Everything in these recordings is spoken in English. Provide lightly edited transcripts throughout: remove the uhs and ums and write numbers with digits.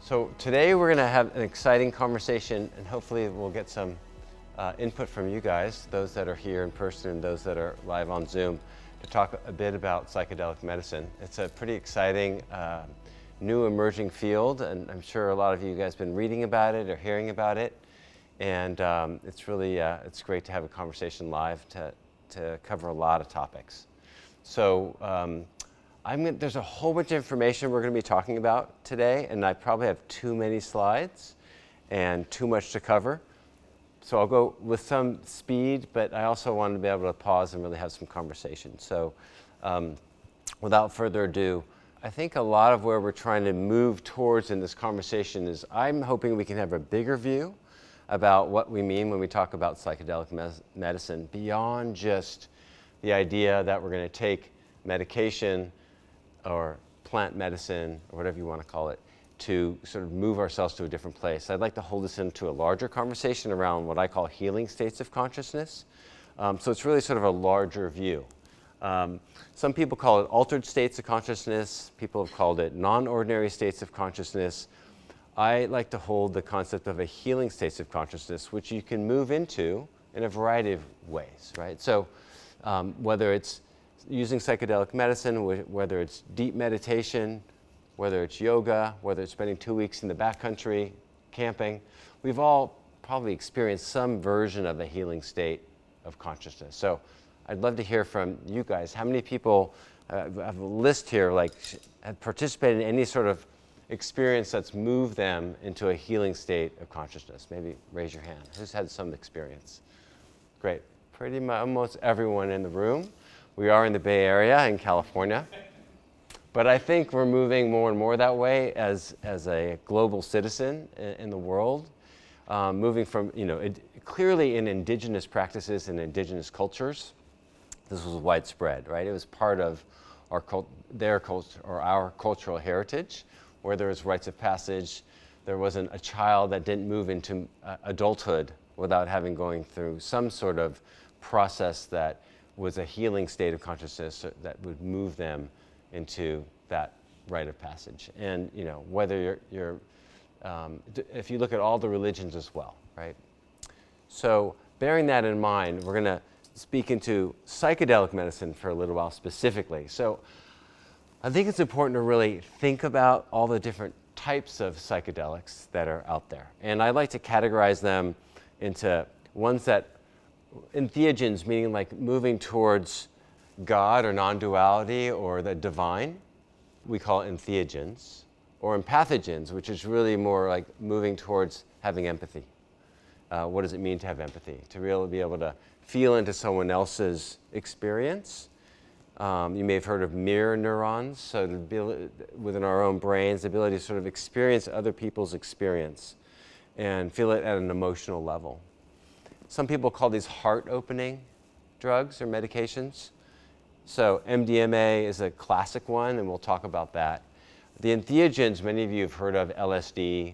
So today we're going to have an exciting conversation, and hopefully we'll get some input from you guys, those that are here in person and those that are live on Zoom, to talk a bit about psychedelic medicine. It's a pretty exciting new emerging field, and I'm sure a lot of you guys have been reading about it or hearing about it, and it's really it's great to have a conversation live to cover a lot of topics. So there's a whole bunch of information we're going to be talking about today, and I probably have too many slides and too much to cover. So I'll go with some speed, but I also want to be able to pause and really have some conversation. So without further ado, I think a lot of where we're trying to move towards in this conversation is I'm hoping we can have a bigger view about what we mean when we talk about psychedelic medicine, beyond just the idea that we're going to take medication or plant medicine, or whatever you want to call it, to sort of move ourselves to a different place. I'd like to hold this into a larger conversation around what I call healing states of consciousness. So it's really sort of a larger view. Some people call it altered states of consciousness. People have called it non-ordinary states of consciousness. I like to hold the concept of a healing states of consciousness, which you can move into in a variety of ways, right? So whether it's using psychedelic medicine, whether it's deep meditation, whether it's yoga, whether it's spending 2 weeks in the backcountry camping, we've all probably experienced some version of a healing state of consciousness. So I'd love to hear from you guys. How many people, I have a list here, like have participated in any sort of experience that's moved them into a healing state of consciousness? Maybe raise your hand. Who's had some experience? Great. Pretty much almost everyone in the room. We are in the Bay Area in California, but I think we're moving more and more that way as a global citizen in the world, moving from, clearly in indigenous practices and indigenous cultures, this was widespread, right? It was part of their culture or our cultural heritage, where there was rites of passage. There wasn't a child that didn't move into adulthood without having going through some sort of process that was a healing state of consciousness that would move them into that rite of passage. And whether you're if you look at all the religions as well, right? So bearing that in mind, we're going to speak into psychedelic medicine for a little while specifically. So I think it's important to really think about all the different types of psychedelics that are out there. And I like to categorize them into ones that entheogens, meaning like moving towards God or non-duality or the divine, we call it entheogens, or empathogens, which is really more like moving towards having empathy. What does it mean to have empathy? To really be able to feel into someone else's experience. You may have heard of mirror neurons, so within our own brains, the ability to sort of experience other people's experience and feel it at an emotional level. Some people call these heart-opening drugs or medications. So MDMA is a classic one, and we'll talk about that. The entheogens, many of you have heard of LSD,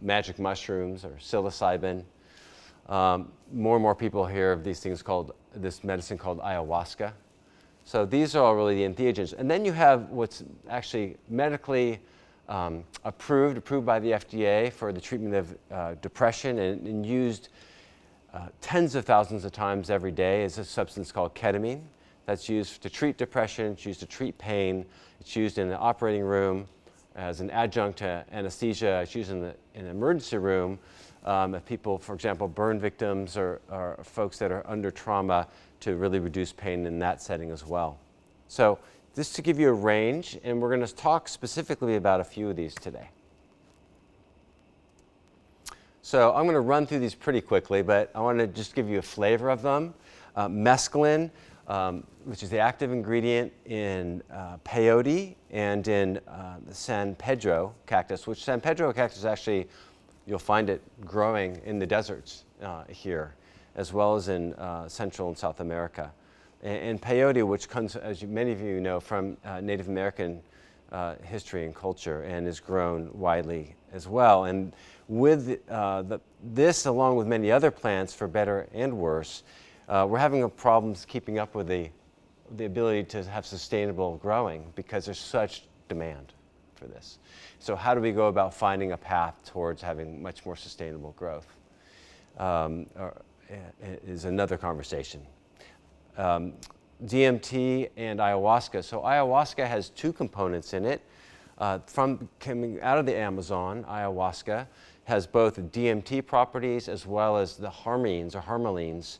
magic mushrooms, or psilocybin. More and more people hear of these things this medicine called ayahuasca. So these are all really the entheogens. And then you have what's actually medically approved by the FDA for the treatment of depression and used tens of thousands of times every day is a substance called ketamine that's used to treat depression, it's used to treat pain, it's used in the operating room as an adjunct to anesthesia, it's used in an emergency room if people, for example, burn victims or folks that are under trauma, to really reduce pain in that setting as well. So just to give you a range, and we're going to talk specifically about a few of these today. So I'm going to run through these pretty quickly, but I want to just give you a flavor of them. Mescaline, which is the active ingredient in peyote and in the San Pedro cactus, which San Pedro cactus actually, you'll find it growing in the deserts here, as well as in Central and South America. And peyote, which comes, as many of you know, from Native American history and culture, and is grown widely as well. And with this, along with many other plants, for better and worse, we're having problems keeping up with the ability to have sustainable growing because there's such demand for this. So how do we go about finding a path towards having much more sustainable growth? Is another conversation. DMT and ayahuasca. So ayahuasca has two components in it. From coming out of the Amazon, ayahuasca has both DMT properties as well as the harmines or harmalines.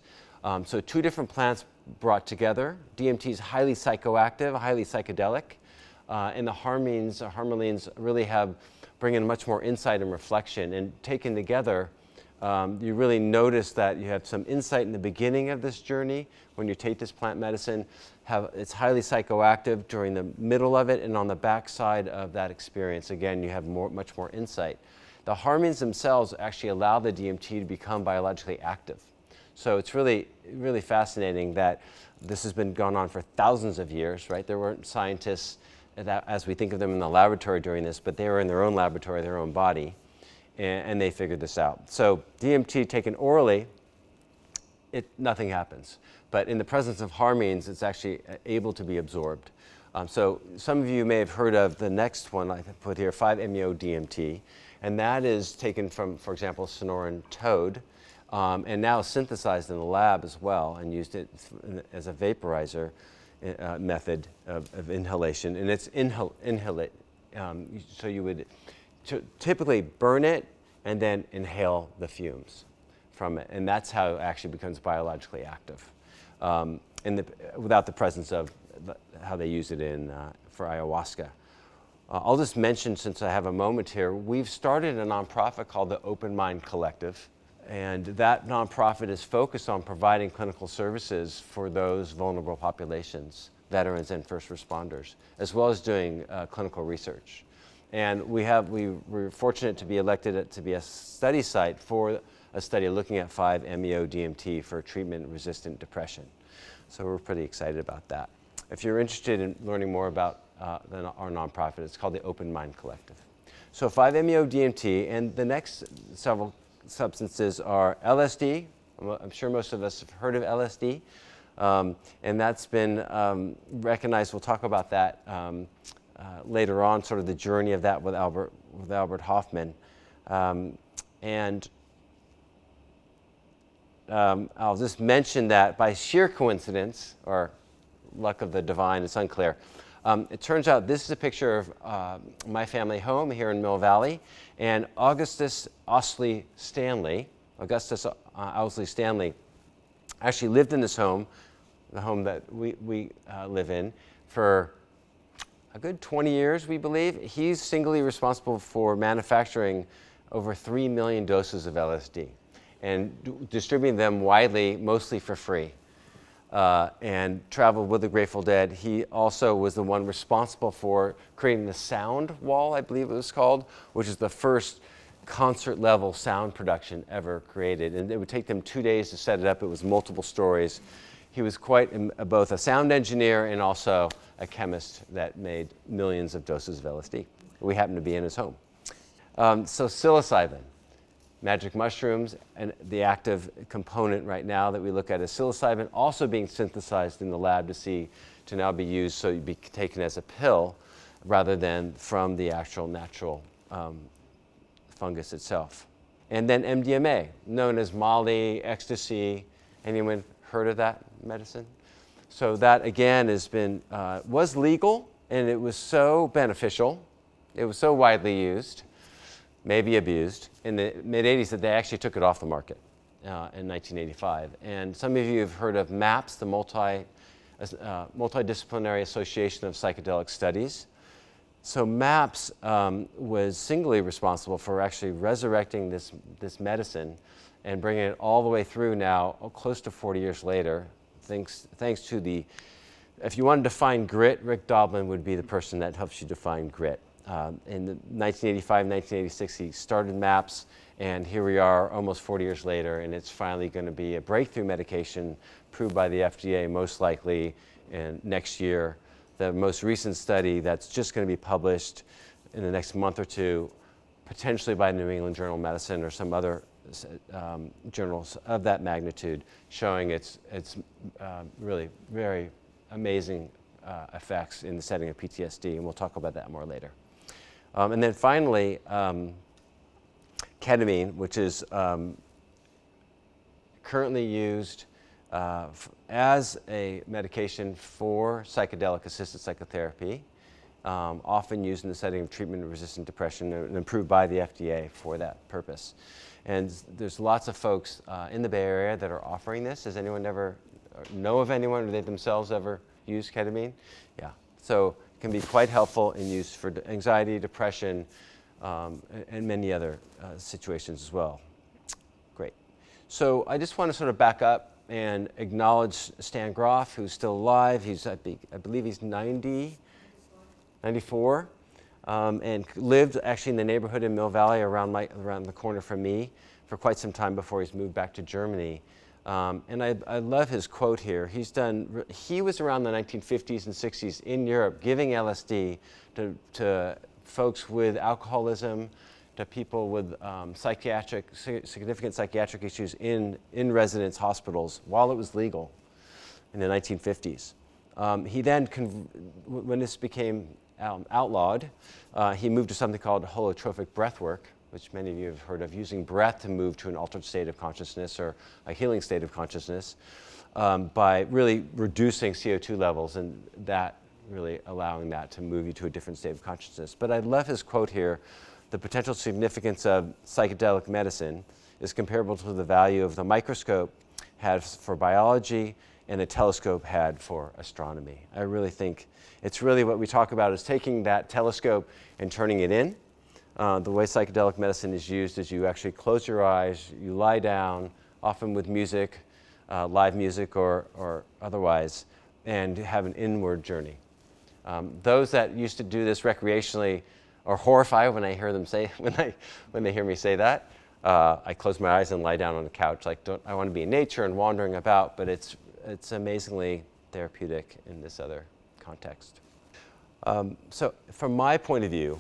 So two different plants brought together. DMT is highly psychoactive, highly psychedelic, and the harmalines really bring in much more insight and reflection. And taken together, you really notice that you have some insight in the beginning of this journey when you take this plant medicine. It's highly psychoactive during the middle of it, and on the backside of that experience, again, you have much more insight. The harmines themselves actually allow the DMT to become biologically active. So it's really, really fascinating that this has been going on for thousands of years, right? There weren't scientists that, as we think of them in the laboratory during this, but they were in their own laboratory, their own body, and they figured this out. So DMT taken orally, nothing happens. But in the presence of harmines, it's actually able to be absorbed. So some of you may have heard of the next one I put here, 5-MeO-DMT, and that is taken from, for example, Sonoran toad, and now synthesized in the lab as well, and used it as a vaporizer method of inhalation. And it's inhalate. So you would typically burn it and then inhale the fumes from it, and that's how it actually becomes biologically active, without the presence of how they use it for ayahuasca. I'll just mention, since I have a moment here, we've started a nonprofit called the Open Mind Collective, and that nonprofit is focused on providing clinical services for those vulnerable populations, veterans and first responders, as well as doing clinical research. And we're fortunate to be elected to be a study site for a study looking at 5-MeO-DMT for treatment-resistant depression. So we're pretty excited about that. If you're interested in learning more about our nonprofit, it's called the Open Mind Collective. So 5-MeO-DMT, and the next several substances are LSD. I'm sure most of us have heard of LSD, and that's been recognized. We'll talk about that later on, sort of the journey of that with Albert Hoffman. I'll just mention that by sheer coincidence, or luck of the divine, it's unclear. It turns out this is a picture of my family home here in Mill Valley, and Augustus Owsley Stanley actually lived in this home, the home that we live in, for a good 20 years, we believe. He's singly responsible for manufacturing over 3 million doses of LSD and distributing them widely, mostly for free. And traveled with the Grateful Dead. He also was the one responsible for creating the sound wall, I believe it was called, which is the first concert-level sound production ever created. And it would take them 2 days to set it up. It was multiple stories. He was quite both a sound engineer and also a chemist that made millions of doses of LSD. We happened to be in his home. So psilocybin. Magic mushrooms, and the active component right now that we look at is psilocybin, also being synthesized in the lab to now be used so you'd be taken as a pill rather than from the actual natural fungus itself. And then MDMA, known as Molly, ecstasy. Anyone heard of that medicine? So that again was legal, and it was so beneficial. It was so widely used, maybe abused, in the mid-'80s that they actually took it off the market in 1985. And some of you have heard of MAPS, the Multi-Disciplinary Association of Psychedelic Studies. So MAPS was singly responsible for actually resurrecting this medicine and bringing it all the way through now, close to 40 years later, thanks to if you want to define grit, Rick Doblin would be the person that helps you define grit. In 1985, 1986, he started MAPS, and here we are almost 40 years later, and it's finally going to be a breakthrough medication approved by the FDA most likely next year. The most recent study that's just going to be published in the next month or two, potentially by New England Journal of Medicine or some other journals of that magnitude, showing its really very amazing effects in the setting of PTSD, and we'll talk about that more later. And then finally, ketamine, which is currently used as a medication for psychedelic-assisted psychotherapy, often used in the setting of treatment-resistant depression and approved by the FDA for that purpose. And there's lots of folks in the Bay Area that are offering this. Does anyone ever know of anyone, or they themselves ever use ketamine? Yeah, so it can be quite helpful in use for anxiety, depression, and many other situations as well. Great. So I just want to sort of back up and acknowledge Stan Groff, who's still alive. He's, I believe he's 94, and lived actually in the neighborhood in Mill Valley around the corner from me for quite some time before he's moved back to Germany. And I love his quote here. He was around the 1950s and 60s in Europe giving LSD to folks with alcoholism, to people with significant psychiatric issues in residence hospitals while it was legal in the 1950s. He then, when this became outlawed, he moved to something called holotropic breathwork, which many of you have heard of, using breath to move to an altered state of consciousness or a healing state of consciousness by really reducing CO2 levels and that really allowing that to move you to a different state of consciousness. But I love his quote here: the potential significance of psychedelic medicine is comparable to the value of the microscope had for biology and a telescope had for astronomy. I really think it's really what we talk about is taking that telescope and turning it in. The way psychedelic medicine is used is you actually close your eyes, you lie down, often with music, live music or otherwise, and have an inward journey. Those that used to do this recreationally are horrified when I hear them say when they hear me say that. I close my eyes and lie down on the couch. Like, I want to be in nature and wandering about, but it's amazingly therapeutic in this other context. So from my point of view,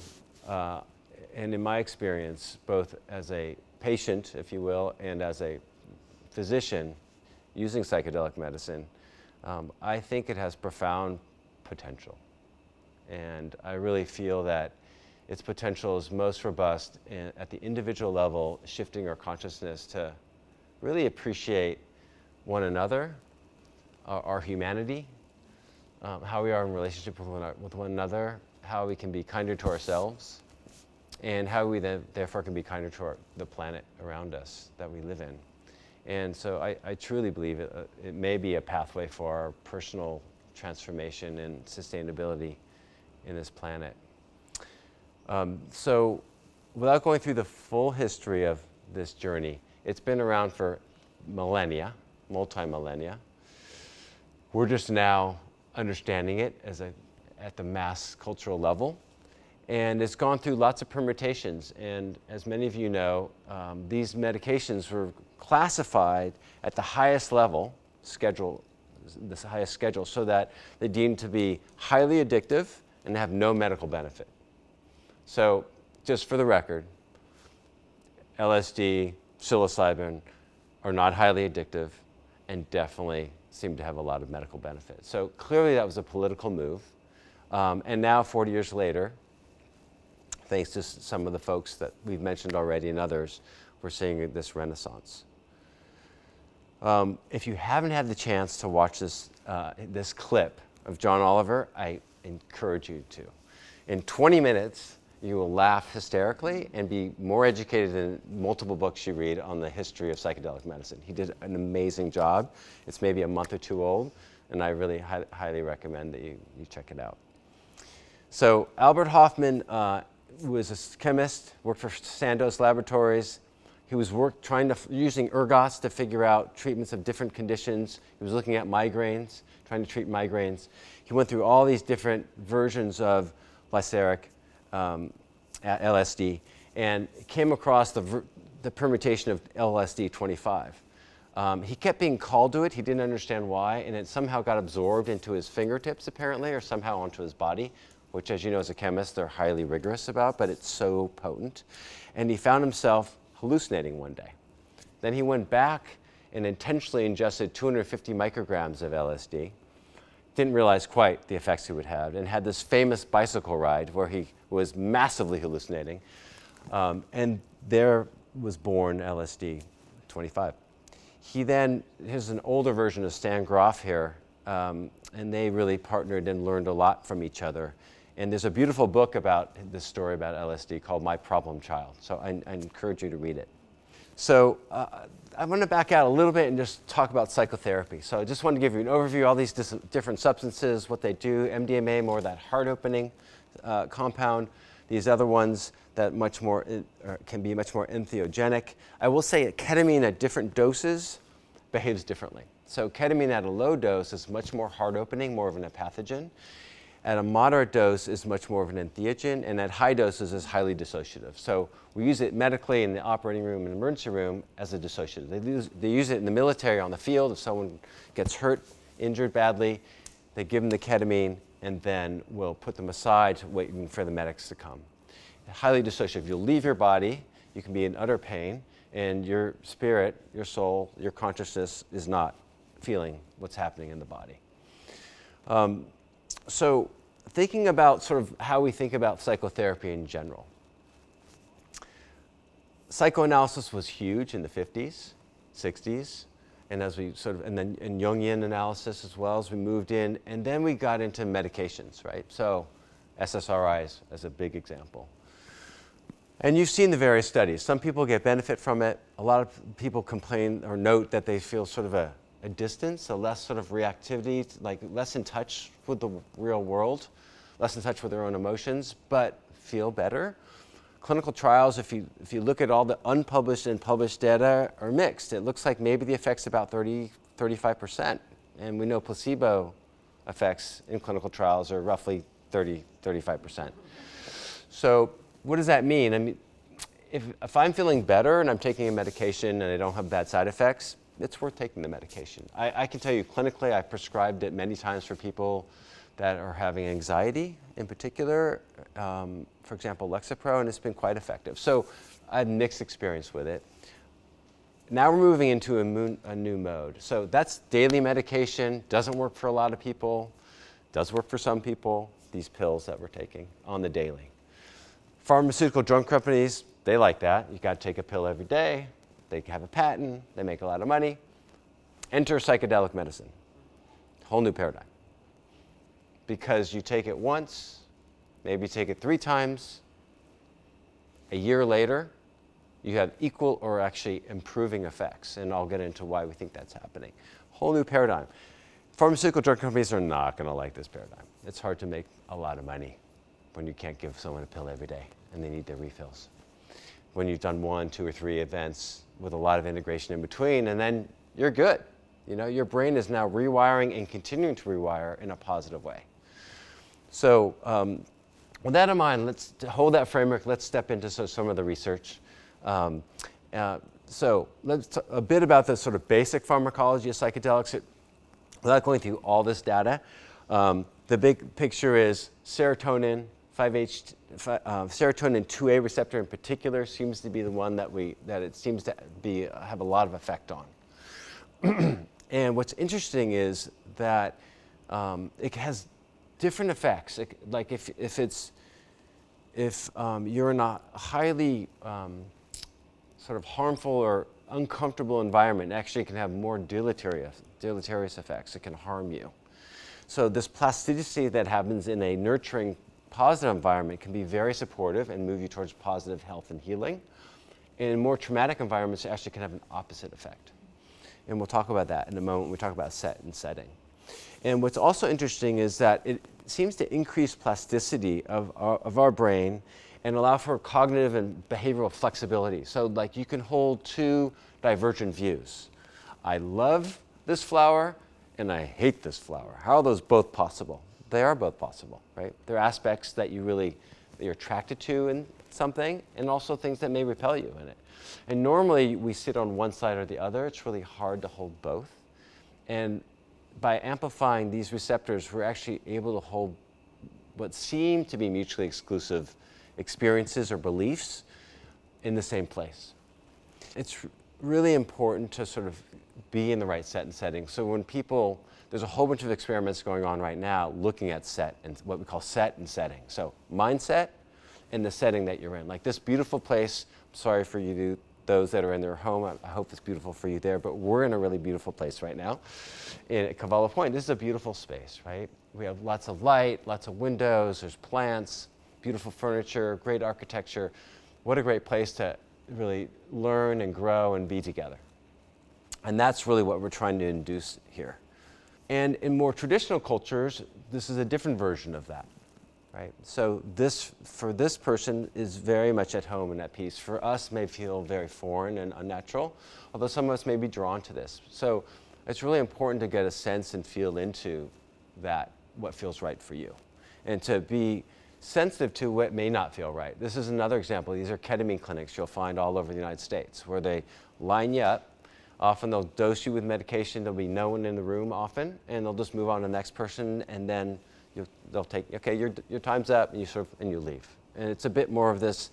and in my experience, both as a patient, if you will, and as a physician using psychedelic medicine, I think it has profound potential. And I really feel that its potential is most robust at the individual level, shifting our consciousness to really appreciate one another, our humanity, how we are in relationship with one another, how we can be kinder to ourselves, and how we therefore can be kinder to the planet around us that we live in. And so I truly believe it may be a pathway for our personal transformation and sustainability in this planet. So without going through the full history of this journey, it's been around for millennia, multi-millennia. We're just now understanding it at the mass cultural level. And it's gone through lots of permutations. And as many of you know, these medications were classified at the highest level, the highest schedule, so that they're deemed to be highly addictive and have no medical benefit. So just for the record, LSD, psilocybin are not highly addictive and definitely seem to have a lot of medical benefit. So clearly that was a political move. And now 40 years later, thanks to some of the folks that we've mentioned already and others, we're seeing this renaissance. If you haven't had the chance to watch this clip of John Oliver, I encourage you to. In 20 minutes, you will laugh hysterically and be more educated than multiple books you read on the history of psychedelic medicine. He did an amazing job. It's maybe a month or two old, and I really highly recommend that you check it out. So Albert Hofmann was a chemist, worked for Sandoz Laboratories. He was using ergots to figure out treatments of different conditions. He was looking at migraines, trying to treat migraines. He went through all these different versions of glyceric LSD and came across the permutation of LSD 25. He kept being called to it. He didn't understand why, and it somehow got absorbed into his fingertips, apparently, or somehow onto his body, which, as you know, as a chemist, they're highly rigorous about, but it's so potent. And he found himself hallucinating one day. Then he went back and intentionally ingested 250 micrograms of LSD, didn't realize quite the effects he would have, and had this famous bicycle ride where he was massively hallucinating. And there was born LSD, 25. He then, here's an older version of Stan Groff here, and they really partnered and learned a lot from each other. And there's a beautiful book about this story about LSD called My Problem Child. So I encourage you to read it. So I want to back out a little bit and just talk about psychotherapy. So I just wanted to give you an overview of all these different substances, what they do. MDMA, more that heart-opening compound. These other ones that can be much more entheogenic. I will say that ketamine at different doses behaves differently. So ketamine at a low dose is much more heart-opening, more of an apathogen. At a moderate dose is much more of an entheogen, and at high doses is highly dissociative. So we use it medically in the operating room and emergency room as a dissociative. They use it in the military on the field. If someone gets hurt, injured badly, they give them the ketamine and then we'll put them aside waiting for the medics to come. Highly dissociative. You'll leave your body, you can be in utter pain, and your spirit, your soul, your consciousness is not feeling what's happening in the body. So thinking about sort of how we think about psychotherapy in general. Psychoanalysis was huge in the 50s, 60s, and as we sort of, and then in Jungian analysis as well as we moved in, and then we got into medications, right? So SSRIs as a big example. And you've seen the various studies. Some people get benefit from it. A lot of people complain or note that they feel sort of a distance, a less sort of reactivity, like less in touch with the real world, less in touch with their own emotions, but feel better. Clinical trials, if you look at all the unpublished and published data, are mixed. It looks like maybe the effect's about 35%. And we know placebo effects in clinical trials are roughly 35%. So what does that mean? I mean, if I'm feeling better and I'm taking a medication and I don't have bad side effects, it's worth taking the medication. I can tell you clinically, I've prescribed it many times for people that are having anxiety in particular, for example, Lexapro, and it's been quite effective. So I had mixed experience with it. Now we're moving into a new mode. So that's daily medication, doesn't work for a lot of people, does work for some people, these pills that we're taking on the daily. Pharmaceutical drug companies, they like that. You got to take a pill every day. They have a patent, they make a lot of money. Enter psychedelic medicine, whole new paradigm. Because you take it once, maybe take it 3 times, a year later, you have equal or actually improving effects, and I'll get into why we think that's happening. Whole new paradigm. Pharmaceutical drug companies are not going to like this paradigm. It's hard to make a lot of money when you can't give someone a pill every day and they need their refills. When you've done 1, 2, or 3 events with a lot of integration in between, and then you're good. You know, your brain is now rewiring and continuing to rewire in a positive way. So with that in mind, let's hold that framework. Let's step into some of the research. So let's talk a bit about the sort of basic pharmacology of psychedelics. Without going through all this data, the big picture is serotonin, serotonin 2A receptor in particular seems to be the one that it seems to have a lot of effect on. And what's interesting is that it has different effects. Like if you're in a highly sort of harmful or uncomfortable environment, actually it can have more deleterious effects. It can harm you. So this plasticity that happens in a nurturing, positive environment can be very supportive and move you towards positive health and healing. In more traumatic environments, it actually can have an opposite effect. And we'll talk about that in a moment when we talk about set and setting. And what's also interesting is that it seems to increase plasticity of our brain and allow for cognitive and behavioral flexibility. So like you can hold 2 divergent views. I love this flower and I hate this flower. How are those both possible? They are both possible, right? There are aspects that you're attracted to in something, and also things that may repel you in it. And normally we sit on one side or the other. It's really hard to hold both. And by amplifying these receptors, we're actually able to hold what seem to be mutually exclusive experiences or beliefs in the same place. It's really important to sort of be in the right set and setting. So when people there's a whole bunch of experiments going on right now looking at set and what we call set and setting. So mindset and the setting that you're in. Like this beautiful place, I'm sorry for you, those that are in their home, I hope it's beautiful for you there, but we're in a really beautiful place right now at Cavallo Point. This is a beautiful space, right? We have lots of light, lots of windows, there's plants, beautiful furniture, great architecture. What a great place to really learn and grow and be together. And that's really what we're trying to induce here. And in more traditional cultures, this is a different version of that, right? So this, for this person, is very much at home and at peace. For us, may feel very foreign and unnatural, although some of us may be drawn to this. So it's really important to get a sense and feel into that, what feels right for you, and to be sensitive to what may not feel right. This is another example. These are ketamine clinics you'll find all over the United States, where they line you up. Often they'll dose you with medication. There'll be no one in the room often, and they'll just move on to the next person, and then they'll take, okay, your time's up, and you leave. And it's a bit more of this,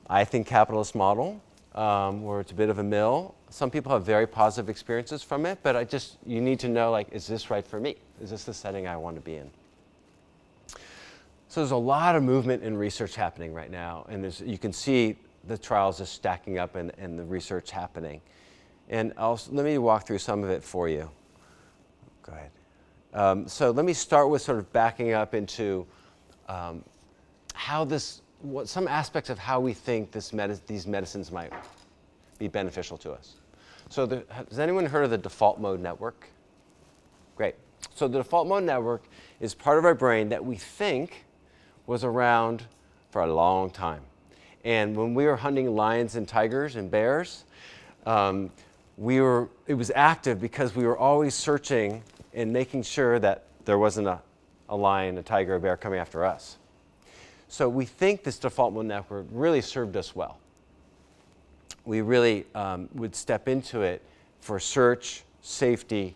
I think, capitalist model, where it's a bit of a mill. Some people have very positive experiences from it, but you need to know, like, is this right for me? Is this the setting I want to be in? So there's a lot of movement and research happening right now, and you can see the trials just stacking up and the research happening. And let me walk through some of it for you. Go ahead. So let me start with sort of backing up into some aspects of how we think these medicines might be beneficial to us. So has anyone heard of the default mode network? Great. So the default mode network is part of our brain that we think was around for a long time. And when we were hunting lions and tigers and bears, it was active because we were always searching and making sure that there wasn't a lion, a tiger, a bear coming after us. So we think this default mode network really served us well. We really would step into it for search, safety,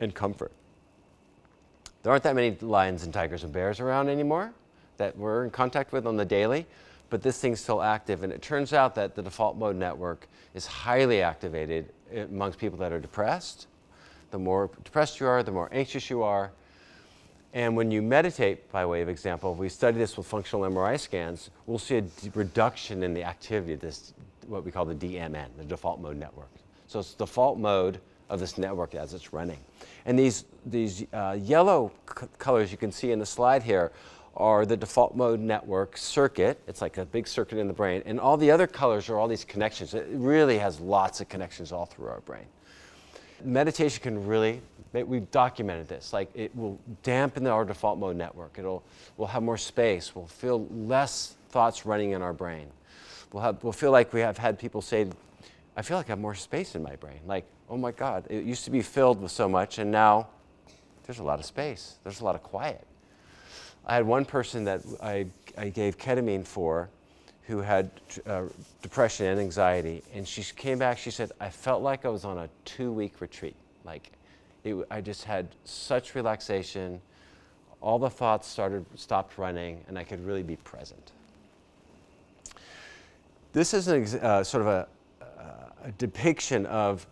and comfort. There aren't that many lions and tigers and bears around anymore that we're in contact with on the daily, but this thing's still active, and it turns out that the default mode network is highly activated amongst people that are depressed. The more depressed you are, the more anxious you are. And when you meditate, by way of example, if we study this with functional MRI scans, we'll see a reduction in the activity of this, what we call the DMN, the default mode network. So it's the default mode of this network as it's running. And these yellow colors you can see in the slide here are the default mode network circuit. It's like a big circuit in the brain. And all the other colors are all these connections. It really has lots of connections all through our brain. Meditation can really, we've documented this, like it will dampen our default mode network. We'll have more space. We'll feel less thoughts running in our brain. We'll feel like we have had people say, I feel like I have more space in my brain. Like, oh my God, it used to be filled with so much, and now there's a lot of space. There's a lot of quiet. I had one person that I gave ketamine for who had depression and anxiety, and she came back, she said, I felt like I was on a 2-week retreat. Like, I just had such relaxation, all the thoughts stopped running, and I could really be present. This is sort of a depiction of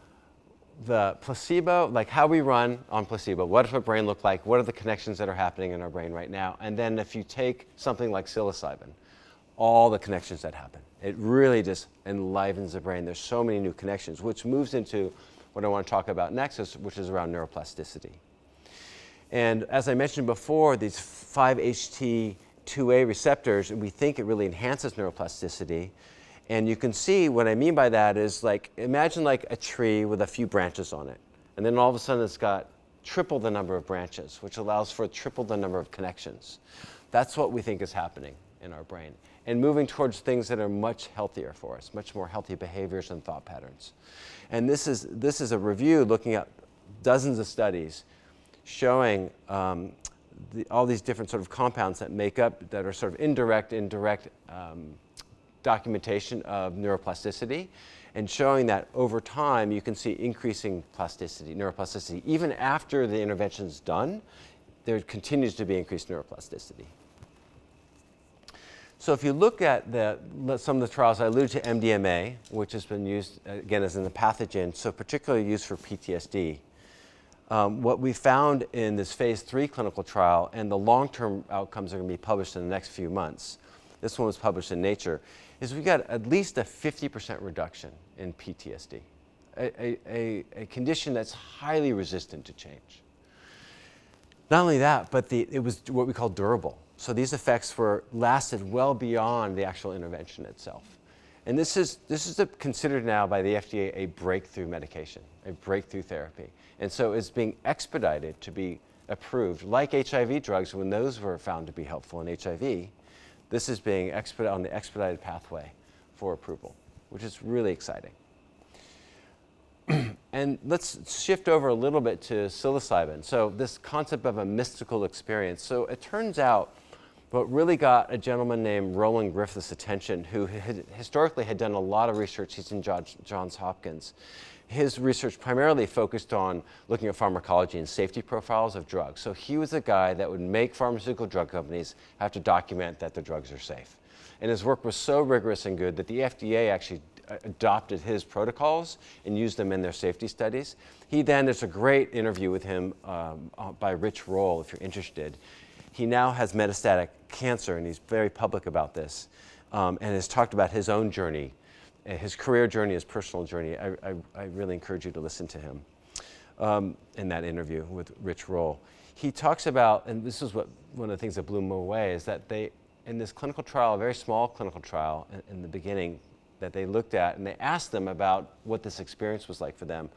the placebo, like how we run on placebo. What does our brain look like? What are the connections that are happening in our brain right now? And then if you take something like psilocybin, all the connections that happen. It really just enlivens the brain. There's so many new connections, which moves into what I want to talk about next, which is around neuroplasticity. And as I mentioned before, these 5-HT2A receptors, we think it really enhances neuroplasticity. And you can see what I mean by that is, like, imagine like a tree with a few branches on it. And then all of a sudden it's got triple the number of branches, which allows for triple the number of connections. That's what we think is happening in our brain. And moving towards things that are much healthier for us, much more healthy behaviors and thought patterns. And this is a review looking at dozens of studies showing all these different sort of compounds that make up, that are sort of indirect documentation of neuroplasticity, and showing that over time you can see increasing neuroplasticity. Even after the intervention's done, there continues to be increased neuroplasticity. So if you look at some of the trials, I alluded to MDMA, which has been used, again, as an pathogen, so particularly used for PTSD. what we found in this phase 3 clinical trial, and the long-term outcomes are going to be published in the next few months, this one was published in Nature, is we got at least a 50% reduction in PTSD, a condition that's highly resistant to change. Not only that, but it was what we call durable. So these effects lasted well beyond the actual intervention itself. And this is considered now by the FDA a breakthrough medication, a breakthrough therapy. And so it's being expedited to be approved, like HIV drugs when those were found to be helpful in HIV. This is being on the expedited pathway for approval, which is really exciting. And let's shift over a little bit to psilocybin. So this concept of a mystical experience. So it turns out what really got a gentleman named Roland Griffith's attention, who historically had done a lot of research. He's in Johns Hopkins. His research primarily focused on looking at pharmacology and safety profiles of drugs. So he was the guy that would make pharmaceutical drug companies have to document that the drugs are safe. And his work was so rigorous and good that the FDA actually adopted his protocols and used them in their safety studies. There's a great interview with him by Rich Roll, if you're interested. He now has metastatic cancer, and he's very public about this, and has talked about his own journey, his career journey, his personal journey. I really encourage you to listen to him in that interview with Rich Roll. He talks about, and this is one of the things that blew me away, is that in this clinical trial, a very small clinical trial in the beginning that they looked at, and they asked them about what this experience was like for them.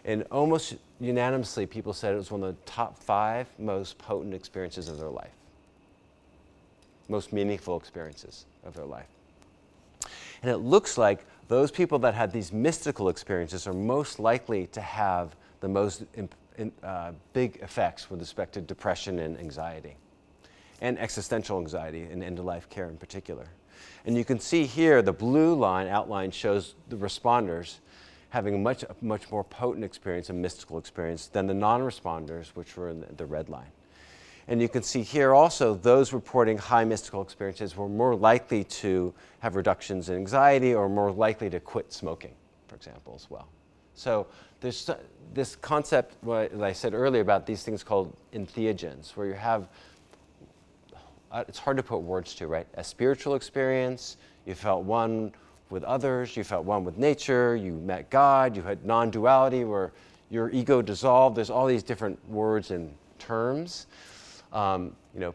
And almost unanimously, people said it was one of the top 5 most potent experiences of their life, most meaningful experiences of their life. And it looks like those people that had these mystical experiences are most likely to have the most big effects with respect to depression and anxiety, and existential anxiety and end-of-life care in particular. And you can see here the blue line outline shows the responders having a much more potent experience, a mystical experience, than the non-responders, which were in the red line. And you can see here also those reporting high mystical experiences were more likely to have reductions in anxiety or more likely to quit smoking, for example, as well. So there's this concept, what I said earlier, about these things called entheogens, where you have, it's hard to put words to, right? A spiritual experience, you felt one with others, you felt one with nature, you met God, you had non-duality where your ego dissolved. There's all these different words and terms.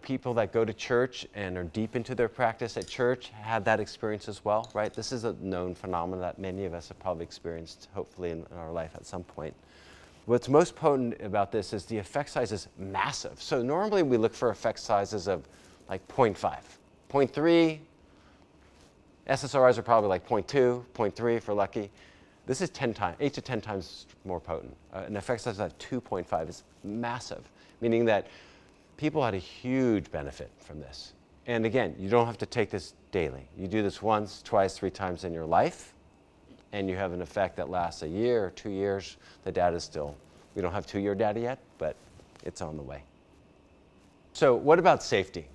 People that go to church and are deep into their practice at church have that experience as well, right? This is a known phenomenon that many of us have probably experienced, hopefully, in our life at some point. What's most potent about this is the effect size is massive. So normally we look for effect sizes of like 0.5, 0.3. SSRIs are probably like 0.2, 0.3 if we're lucky. This is 8 to 10 times more potent. An effect size of 2.5 is massive, meaning that people had a huge benefit from this. And again, you don't have to take this daily. You do this once, twice, 3 times in your life, and you have an effect that lasts a year or 2 years. The data is still, we don't have 2-year data yet, but it's on the way. So what about safety?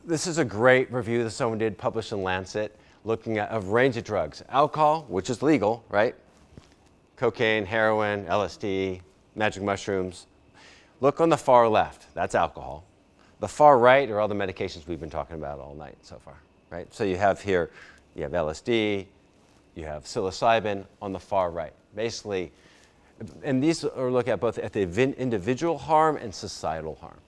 This is a great review that someone did, published in Lancet, looking at a range of drugs. Alcohol, which is legal, right? Cocaine, heroin, LSD, magic mushrooms. Look on the far left, that's alcohol. The far right are all the medications we've been talking about all night so far, right? So you have here, you have LSD, you have psilocybin on the far right. Basically, and these are look at both at the individual harm and societal harm.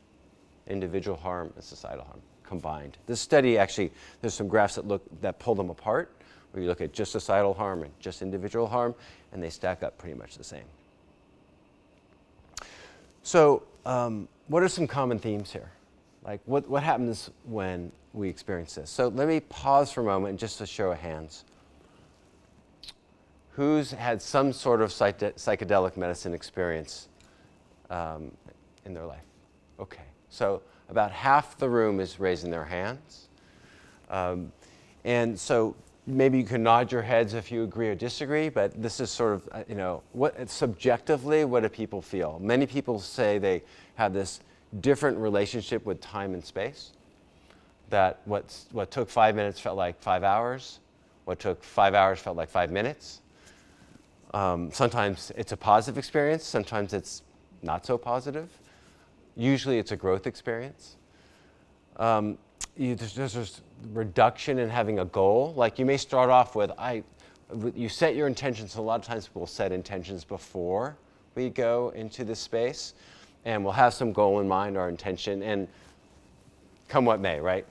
Individual harm and societal harm combined. This study actually, there's some graphs that pull them apart, where you look at just societal harm and just individual harm, and they stack up pretty much the same. So what are some common themes here? Like what happens when we experience this? So let me pause for a moment just to show of hands. Who's had some sort of psychedelic medicine experience in their life? Okay, so about half the room is raising their hands. And so maybe you can nod your heads if you agree or disagree, but this is sort of, subjectively, what do people feel? Many people say they have this different relationship with time and space, that what took 5 minutes felt like 5 hours, what took 5 hours felt like 5 minutes. Sometimes it's a positive experience, sometimes it's not so positive. Usually it's a growth experience. There's this reduction in having a goal. Like you may start off with, you set your intentions. A lot of times we'll set intentions before we go into this space, and we'll have some goal in mind, our intention, and come what may, right?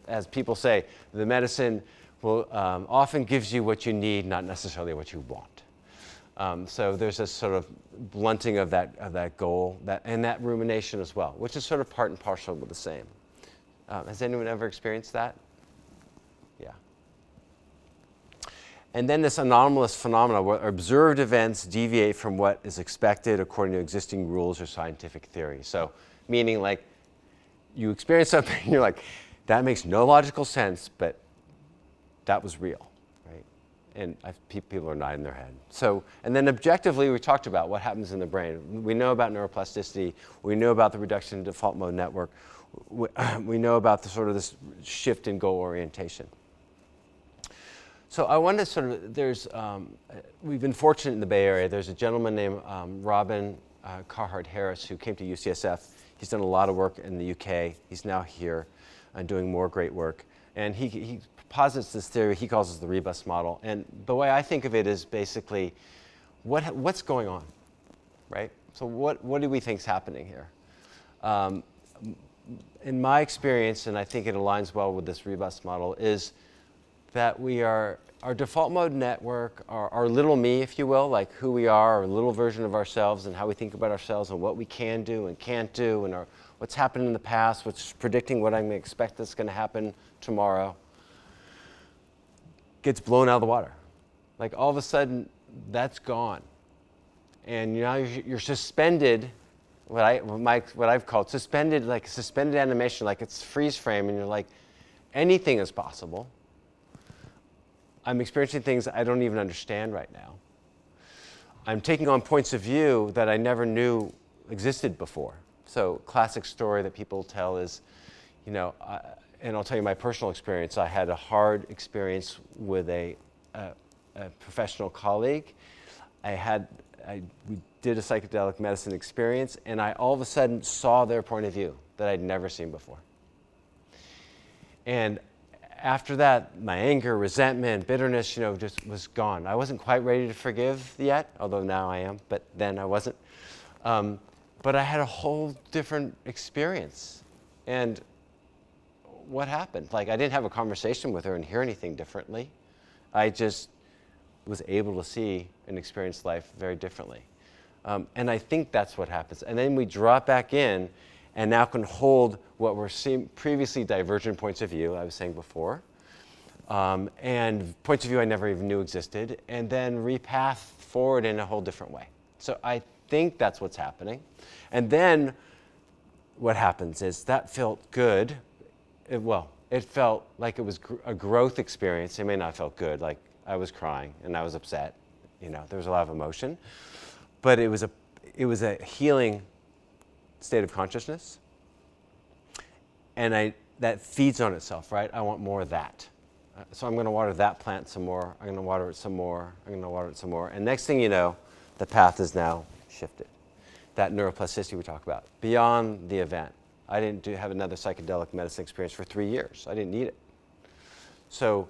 As people say, the medicine will often gives you what you need, not necessarily what you want. So there's this sort of blunting of that goal, and that rumination as well, which is sort of part and parcel with the same. Has anyone ever experienced that? Yeah. And then this anomalous phenomena where observed events deviate from what is expected according to existing rules or scientific theory. So meaning like you experience something and you're like, that makes no logical sense, but that was real, right? And people are nodding their head. So, and then objectively, we talked about what happens in the brain. We know about neuroplasticity. We know about the reduction in default mode network. We know about the sort of this shift in goal orientation. So I want to sort of, we've been fortunate in the Bay Area. There's a gentleman named Robin Carhart-Harris who came to UCSF. He's done a lot of work in the UK. He's now here and doing more great work. And he posits this theory he calls it the rebus model. And the way I think of it is basically, what's going on, right? So what do we think is happening here? In my experience, and I think it aligns well with this rebus model, is that our default mode network, our little me, if you will, like who we are, our little version of ourselves and how we think about ourselves and what we can do and can't do and what's happened in the past, what's predicting what I'm going to expect that's going to happen tomorrow, gets blown out of the water. Like all of a sudden, that's gone. And now you're suspended, what I've called suspended, like suspended animation, like it's freeze frame, and you're like, anything is possible. I'm experiencing things I don't even understand right now. I'm taking on points of view that I never knew existed before. So classic story that people tell is, and I'll tell you my personal experience. I had a hard experience with a professional colleague. We did a psychedelic medicine experience, and I all of a sudden saw their point of view that I'd never seen before. And after that, my anger, resentment, bitterness, just was gone. I wasn't quite ready to forgive yet, although now I am, but then I wasn't. But I had a whole different experience. And what happened? Like, I didn't have a conversation with her and hear anything differently. I just was able to see and experience life very differently. And I think that's what happens. And then we drop back in and now can hold what were previously divergent points of view, I was saying before, and points of view I never even knew existed, and then repath forward in a whole different way. So I think that's what's happening. And then what happens is that felt good. It felt like it was a growth experience. It may not have felt good, like I was crying and I was upset. There was a lot of emotion. But it was a healing state of consciousness. And that feeds on itself, right? I want more of that. So I'm going to water that plant some more. I'm going to water it some more. I'm going to water it some more. And next thing you know, the path is now shifted. That neuroplasticity we talk about, beyond the event. I didn't have another psychedelic medicine experience for 3 years. I didn't need it. So,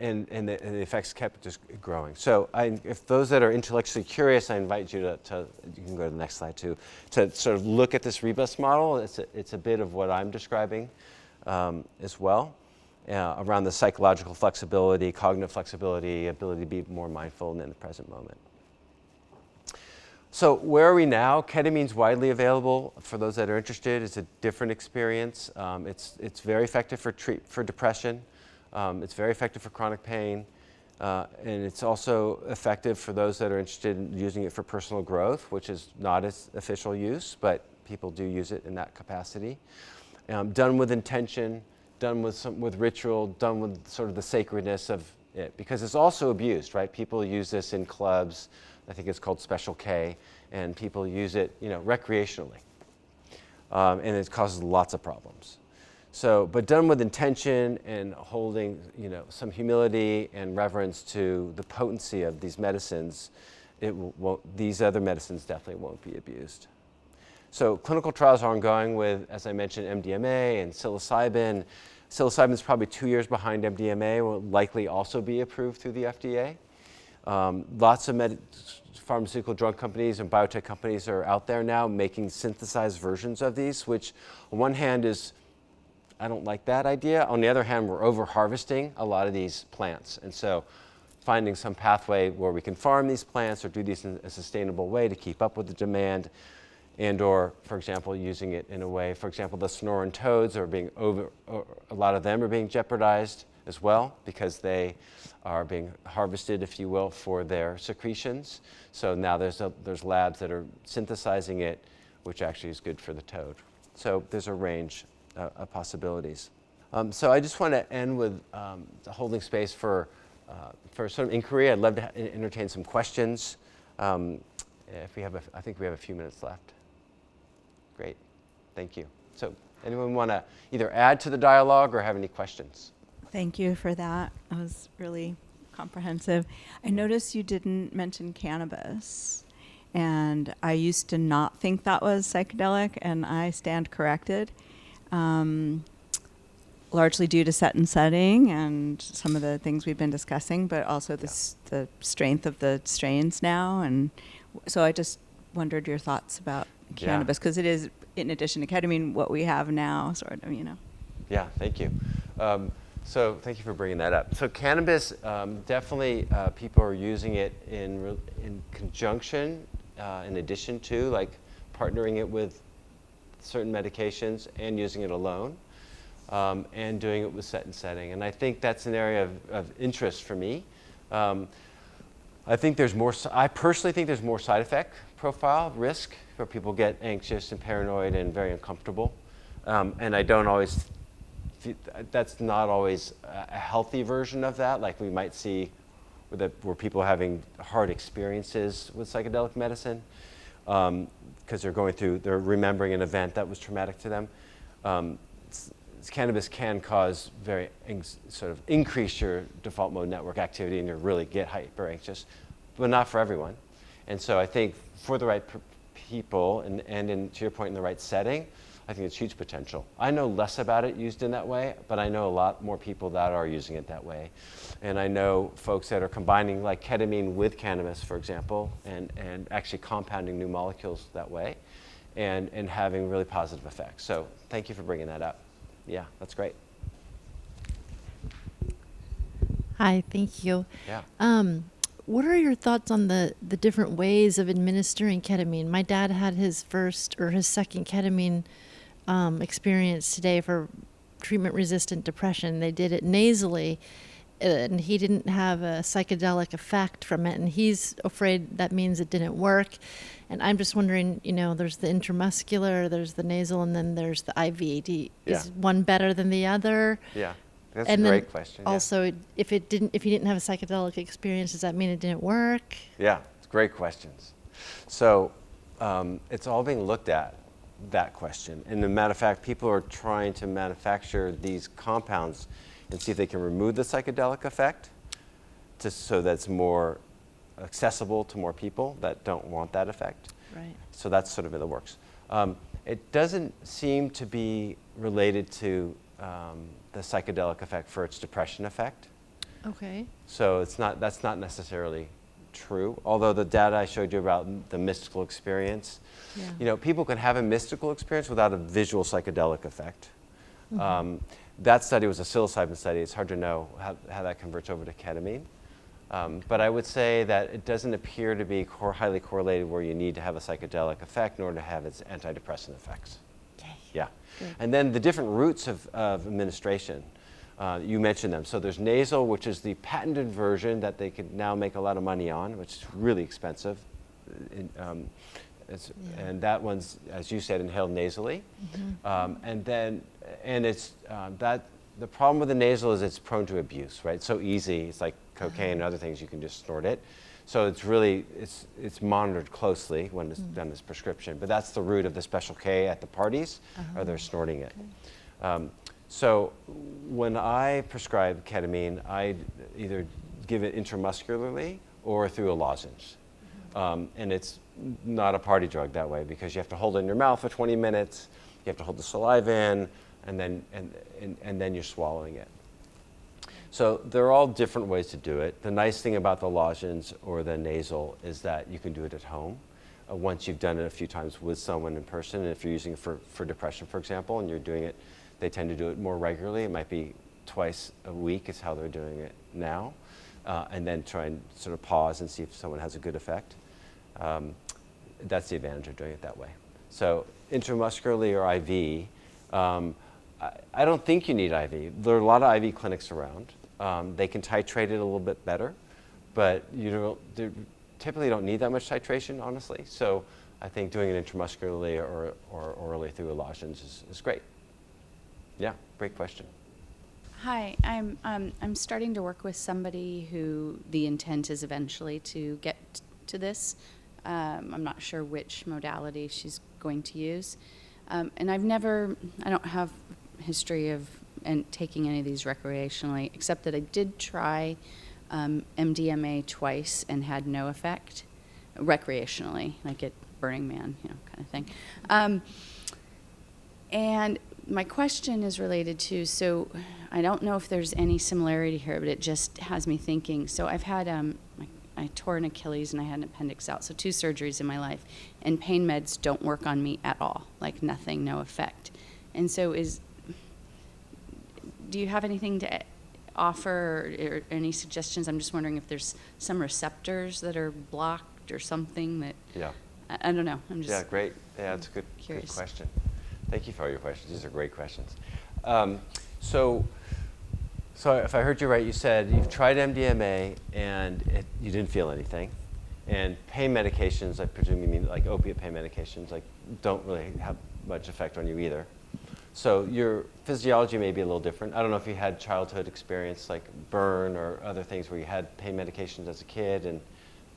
and the effects kept just growing. So if those that are intellectually curious, I invite you to you can go to the next slide too, to sort of look at this rebus model. It's a bit of what I'm describing as well, around the psychological flexibility, cognitive flexibility, ability to be more mindful and in the present moment. So where are we now? Ketamine's widely available for those that are interested. It's a different experience. It's very effective for depression. It's very effective for chronic pain. And it's also effective for those that are interested in using it for personal growth, which is not its official use, but people do use it in that capacity. Done with intention, done with ritual, done with sort of the sacredness of it, because it's also abused, right? People use this in clubs. I think it's called Special K, and people use it, recreationally, and it causes lots of problems. So, but done with intention and holding, some humility and reverence to the potency of these medicines, these other medicines definitely won't be abused. So clinical trials are ongoing with, as I mentioned, MDMA and psilocybin. Psilocybin is probably 2 years behind MDMA, will likely also be approved through the FDA. Lots of pharmaceutical drug companies and biotech companies are out there now making synthesized versions of these, which on one hand is, I don't like that idea. On the other hand, we're over-harvesting a lot of these plants. And so finding some pathway where we can farm these plants or do these in a sustainable way to keep up with the demand, and or, for example, using it in a way, for example, the Sonoran toads are being a lot of them are being jeopardized as well because they are being harvested, if you will, for their secretions. So now there's labs that are synthesizing it, which actually is good for the toad. So there's a range of possibilities. So I just want to end with holding space for sort of inquiry. I'd love to entertain some questions. If we have, I think we have a few minutes left. Great, thank you. So anyone want to either add to the dialogue or have any questions? Thank you for that. That was really comprehensive. I noticed you didn't mention cannabis, and I used to not think that was psychedelic, and I stand corrected. Largely due to set and setting and some of the things we've been discussing, but also the strength of the strains now. And so I just wondered your thoughts about cannabis, because it is, in addition to ketamine, what we have now, sort of, Yeah, thank you. So thank you for bringing that up. So cannabis, definitely people are using it in conjunction, in addition to, like, partnering it with certain medications and using it alone. And doing it with set and setting. And I think that's an area of interest for me. I personally think there's more side effect profile risk where people get anxious and paranoid and very uncomfortable. And I don't always, that's not always a healthy version of that, like we might see where people are having hard experiences with psychedelic medicine because they're remembering an event that was traumatic to them. Cannabis can cause sort of increase your default mode network activity and you really get hyper anxious, but not for everyone. And so I think for the right people and to your point, in the right setting, I think it's huge potential. I know less about it used in that way, but I know a lot more people that are using it that way. And I know folks that are combining like ketamine with cannabis, for example, and actually compounding new molecules that way and having really positive effects. So thank you for bringing that up. Yeah, that's great. Hi, thank you. Yeah. What are your thoughts on the different ways of administering ketamine? My dad had his second ketamine experience today for treatment-resistant depression. They did it nasally, and he didn't have a psychedelic effect from it, and he's afraid that means it didn't work. And I'm just wondering, there's the intramuscular, there's the nasal, and then there's the IV. Is one better than the other? Yeah, that's a great question. Also, if you didn't have a psychedelic experience, does that mean it didn't work? Yeah, it's great questions. So it's all being looked at, that question. And as a matter of fact, people are trying to manufacture these compounds and see if they can remove the psychedelic effect so that's more accessible to more people that don't want that effect. Right. So that's sort of in the works. It doesn't seem to be related to the psychedelic effect for its depression effect. Okay. So that's not necessarily true, although the data I showed you about the mystical experience, people can have a mystical experience without a visual psychedelic effect. Mm-hmm. That study was a psilocybin study. It's hard to know how that converts over to ketamine. But I would say that it doesn't appear to be highly correlated where you need to have a psychedelic effect in order to have its antidepressant effects. Okay. Yeah. Good. And then the different routes of administration, you mentioned them. So there's nasal, which is the patented version that they could now make a lot of money on, which is really expensive. And that one's, as you said, inhaled nasally. Mm-hmm. The problem with the nasal is it's prone to abuse, right? It's so easy. It's like cocaine and other things. You can just snort it. So it's monitored closely when it's done as prescription. But that's the route of the Special K at the parties, or they're snorting it. Okay. So when I prescribe ketamine, I either give it intramuscularly or through a lozenge. And it's not a party drug that way because you have to hold it in your mouth for 20 minutes, you have to hold the saliva in, and then you're swallowing it. So there are all different ways to do it. The nice thing about the lozenge or the nasal is that you can do it at home once you've done it a few times with someone in person. And if you're using it for depression, for example, and you're doing it, they tend to do it more regularly. It might be twice a week is how they're doing it now. And then try and sort of pause and see if someone has a good effect. That's the advantage of doing it that way. So intramuscularly or IV, I don't think you need IV. There are a lot of IV clinics around. They can titrate it a little bit better, but you typically don't need that much titration, honestly. So I think doing it intramuscularly or orally through a lozenge is great. Yeah, great question. Hi, I'm starting to work with somebody who the intent is eventually to get to this. I'm not sure which modality she's going to use. And I don't have a history of taking any of these recreationally, except that I did try MDMA twice and had no effect recreationally, like at Burning Man, kind of thing. And my question is related to, so I don't know if there's any similarity here, but it just has me thinking. So I've had, I tore an Achilles and I had an appendix out, so 2 surgeries in my life. And pain meds don't work on me at all, like nothing, no effect. And so do you have anything to offer or any suggestions? I'm just wondering if there's some receptors that are blocked or something that, Yeah. I don't know. I'm just Yeah, great. Yeah, that's a good question. Thank you for all your questions. These are great questions. So if I heard you right, you said you've tried MDMA and you didn't feel anything. And pain medications, I presume you mean like opiate pain medications, like don't really have much effect on you either. So your physiology may be a little different. I don't know if you had childhood experience like burn or other things where you had pain medications as a kid and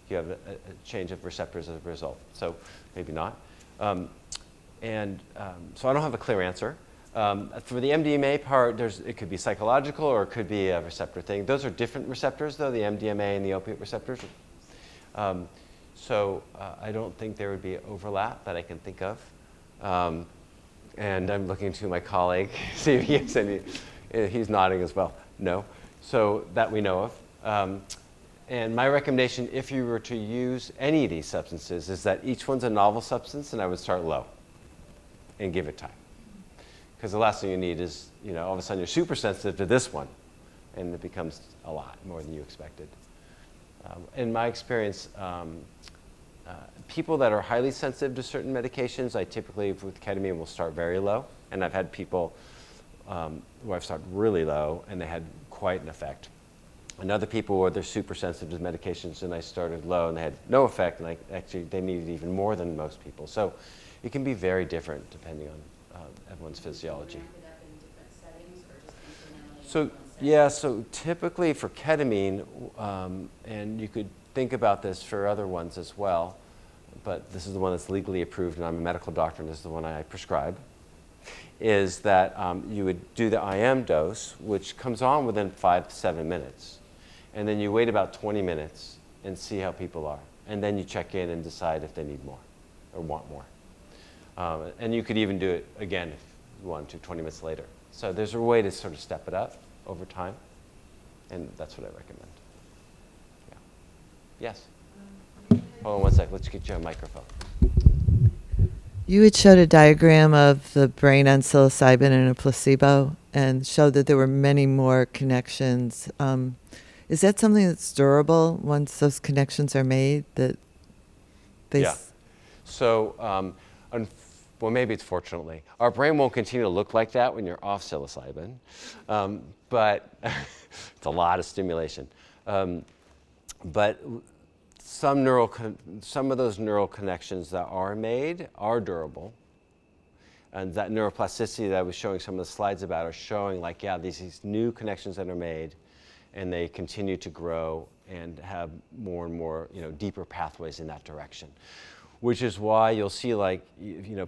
you have a change of receptors as a result. So maybe not. So I don't have a clear answer. For the MDMA part, it could be psychological or it could be a receptor thing. Those are different receptors, though, the MDMA and the opiate receptors. I don't think there would be overlap that I can think of. And I'm looking to my colleague, see if he has any. He's nodding as well. No. So that we know of. And my recommendation, if you were to use any of these substances, is that each one's a novel substance, and I would start low and give it time. Because the last thing you need is, all of a sudden you're super sensitive to this one, and it becomes a lot more than you expected. In my experience, people that are highly sensitive to certain medications, I typically, with ketamine, will start very low. And I've had people where I've started really low, and they had quite an effect. And other people where they're super sensitive to medications, and I started low, and they had no effect, and they needed even more than most people. So it can be very different depending on everyone's physiology. So typically for ketamine, and you could think about this for other ones as well, but this is the one that's legally approved, and I'm a medical doctor, and this is the one I prescribe, is that you would do the IM dose, which comes on within 5 to 7 minutes. And then you wait about 20 minutes and see how people are. And then you check in and decide if they need more or want more. And you could even do it again if you want to, 20 minutes later. So there's a way to sort of step it up over time, and that's what I recommend. Yeah. Yes? Hold on one sec. Let's get you a microphone. You had showed a diagram of the brain on psilocybin and a placebo and showed that there were many more connections. Is that something that's durable once those connections are made? Yeah. So, well, maybe it's fortunately. Our brain won't continue to look like that when you're off psilocybin, but it's a lot of stimulation. But some of those neural connections that are made are durable. And that neuroplasticity that I was showing some of the slides about are showing these new connections that are made, and they continue to grow and have more and more, deeper pathways in that direction. Which is why you'll see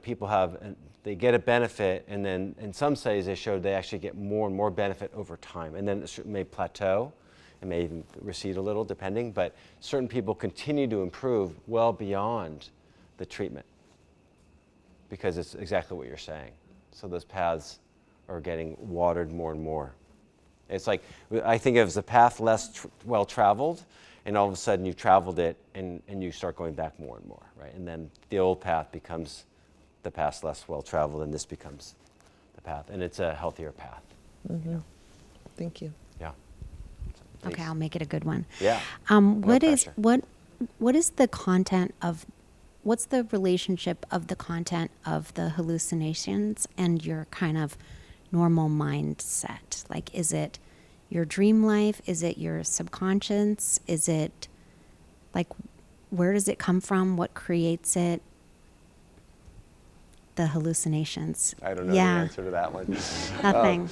people they get a benefit, and then in some studies they showed they actually get more and more benefit over time. And then it may plateau, It may even recede a little, depending, but certain people continue to improve well beyond the treatment because it's exactly what you're saying. So those paths are getting watered more and more. It's like, I think of it as a path less well traveled, and all of a sudden you've traveled it and you start going back more and more, right? And then the old path becomes the path less well traveled, and this becomes the path, and it's a healthier path. Mm-hmm. You know? Thank you. Yeah. So, Okay, thanks. I'll make it a good one. Yeah. What is pressure. what is the content of, what's the relationship of the content of the hallucinations and your kind of normal mindset? Like, is it your dream life? Is it your subconscious? Is it, like, where does it come from? What creates it? The hallucinations. I don't know Yeah. the answer to that one. Nothing.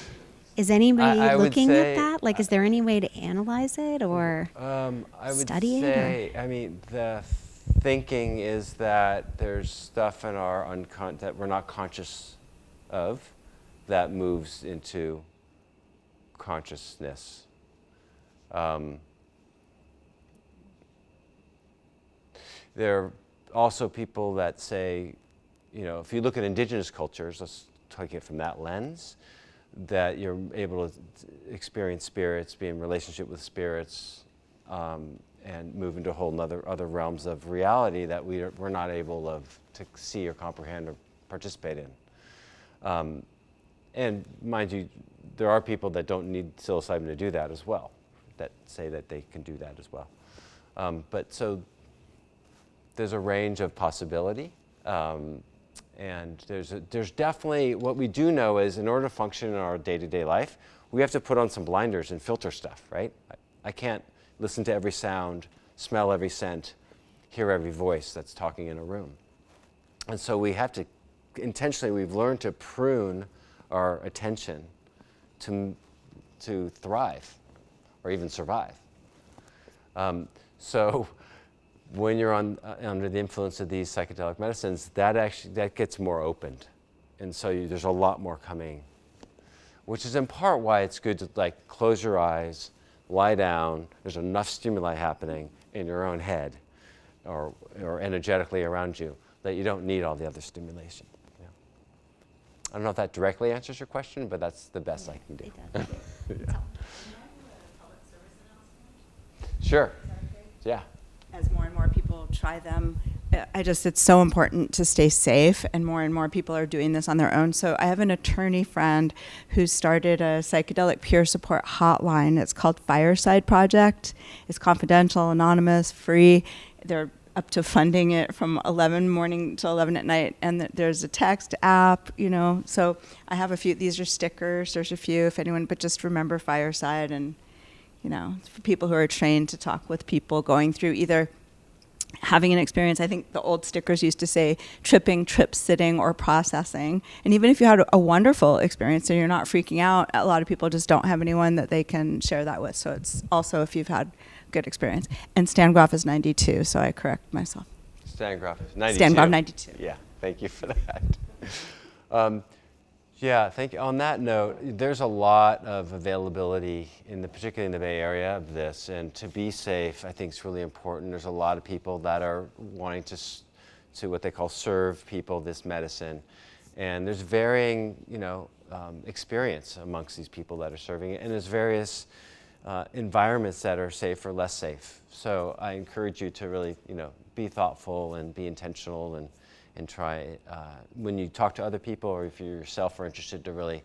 Is anybody I would looking say- at that? Like, is there any way to analyze it or I would study it? say, I mean, the thinking is that there's stuff in our that we're not conscious of that moves into consciousness. There are also people that say, you know, if you look at indigenous cultures, let's take it from that lens, that you're able to experience spirits, be in relationship with spirits, and move into whole other realms of reality that we're not able to see or comprehend or participate in. And mind you, there are people that don't need psilocybin to do that as well, that say that they can do that as well. But so there's a range of possibility. And there's definitely, what we do know is in order to function in our day-to-day life, we have to put on some blinders and filter stuff, right? I can't listen to every sound, smell every scent, hear every voice that's talking in a room. And so we have to, intentionally, we've learned to prune our attention to thrive or even survive. So when you're under the influence of these psychedelic medicines, that gets more opened. And so there's a lot more coming, which is in part why it's good to like close your eyes, lie down. There's enough stimuli happening in your own head or energetically around you that you don't need all the other stimulation. Yeah. I don't know if that directly answers your question, but that's the best I can do. Yeah. Sure. Yeah. As more and more people try them, it's so important to stay safe, and more people are doing this on their own. So I have an attorney friend who started a psychedelic peer support hotline. It's called Fireside Project. It's confidential, anonymous, free. They're up to funding it from 11 morning to 11 at night, and there's a text app, you know. So I have a few. These are stickers. There's a few, if anyone, but just remember Fireside, and you know, it's for people who are trained to talk with people going through either having an experience. I think the old stickers used to say tripping, trip sitting, or processing. And even if you had a wonderful experience and you're not freaking out, a lot of people just don't have anyone that they can share that with. So it's also if you've had good experience. And Stan Groff is 92, so I correct myself. Stan Groff is 92. Stan Groff 92. Yeah, thank you for that. Yeah, thank you. On that note, there's a lot of availability, particularly in the Bay Area, of this. And to be safe, I think is really important. There's a lot of people that are wanting to what they call serve people this medicine. And there's varying, experience amongst these people that are serving it. And there's various environments that are safe or less safe. So I encourage you to really, be thoughtful and be intentional and try, when you talk to other people or if you yourself are interested to really,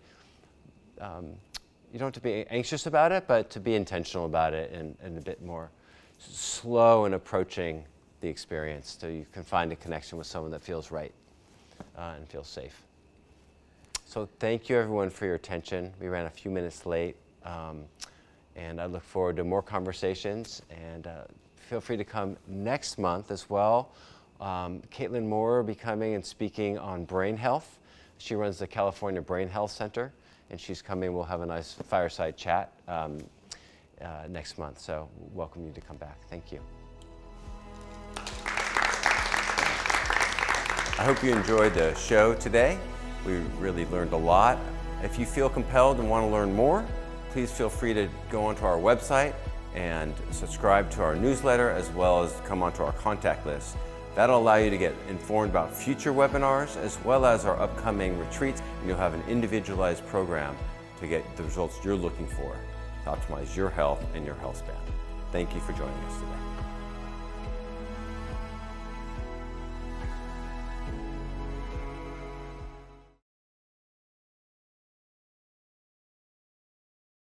you don't have to be anxious about it, but to be intentional about it and a bit more slow in approaching the experience so you can find a connection with someone that feels right and feels safe. So thank you everyone for your attention. We ran a few minutes late, and I look forward to more conversations, and feel free to come next month as well. Caitlin Moore will be coming and speaking on brain health. She runs the California Brain Health Center, and she's coming. We'll have a nice fireside chat next month, so welcome you to come back. Thank you. I hope you enjoyed the show today. We really learned a lot. If you feel compelled and want to learn more, please feel free to go onto our website and subscribe to our newsletter as well as come onto our contact list. That'll allow you to get informed about future webinars as well as our upcoming retreats, and you'll have an individualized program to get the results you're looking for to optimize your health and your health span. Thank you for joining us today.